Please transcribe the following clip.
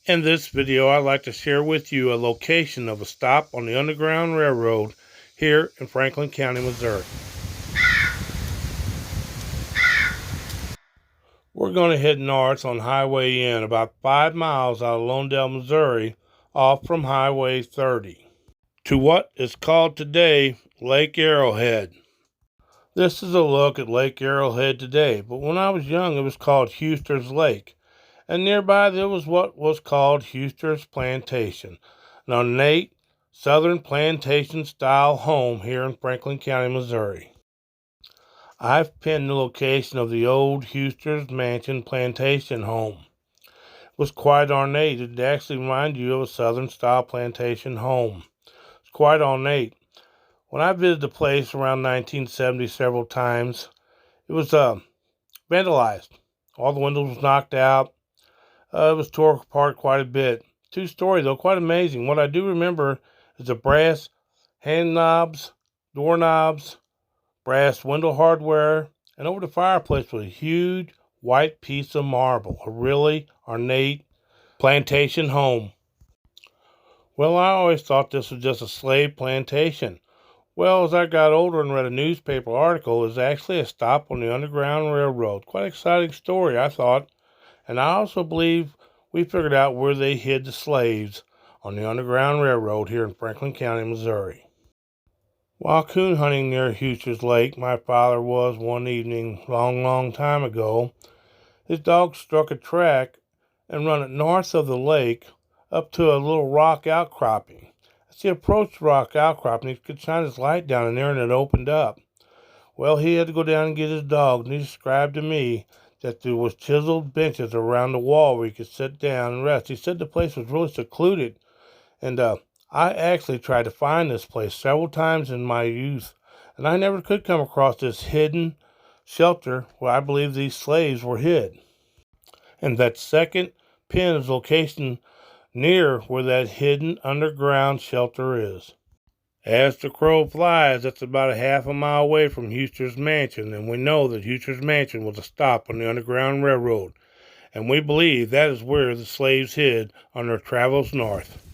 In this video, I'd like to share with you a location of a stop on the Underground Railroad here in Franklin County, Missouri. We're going to head north on Highway N about 5 miles out of Lawndale, Missouri, off from Highway 30, to what is called today Lake Arrowhead. This is a look at Lake Arrowhead today, but when I was young it was called Huster's Lake. And nearby there was what was called Huster's Plantation, an ornate southern plantation-style home here in Franklin County, Missouri. I've pinned the location of the old Huster's Mansion plantation home. It was quite ornate. It actually reminded you of a southern-style plantation home. It's quite ornate. When I visited the place around 1970 several times, it was vandalized. All the windows was knocked out. It was tore apart quite a bit. Two-story, though, quite amazing. What I do remember is the brass hand knobs, doorknobs, brass window hardware, and over the fireplace was a huge white piece of marble, a really ornate plantation home. Well, I always thought this was just a slave plantation. Well, as I got older and read a newspaper article, it was actually a stop on the Underground Railroad. Quite an exciting story, I thought. And I also believe we figured out where they hid the slaves on the Underground Railroad here in Franklin County, Missouri. While coon hunting near Huster's Lake, my father was one evening long time ago, his dog struck a track and run it north of the lake up to a little rock outcropping. As he approached the rock outcropping, he could shine his light down in there and it opened up. Well, he had to go down and get his dog, and he described to me that there was chiseled benches around the wall where you could sit down and rest. He said the place was really secluded, and I actually tried to find this place several times in my youth, and I never could come across this hidden shelter where I believe these slaves were hid. And that second pin is location near where that hidden underground shelter is. As the crow flies, that's about a half a mile away from Huster's Mansion, and we know that Huster's Mansion was a stop on the Underground Railroad, and we believe that is where the slaves hid on their travels north.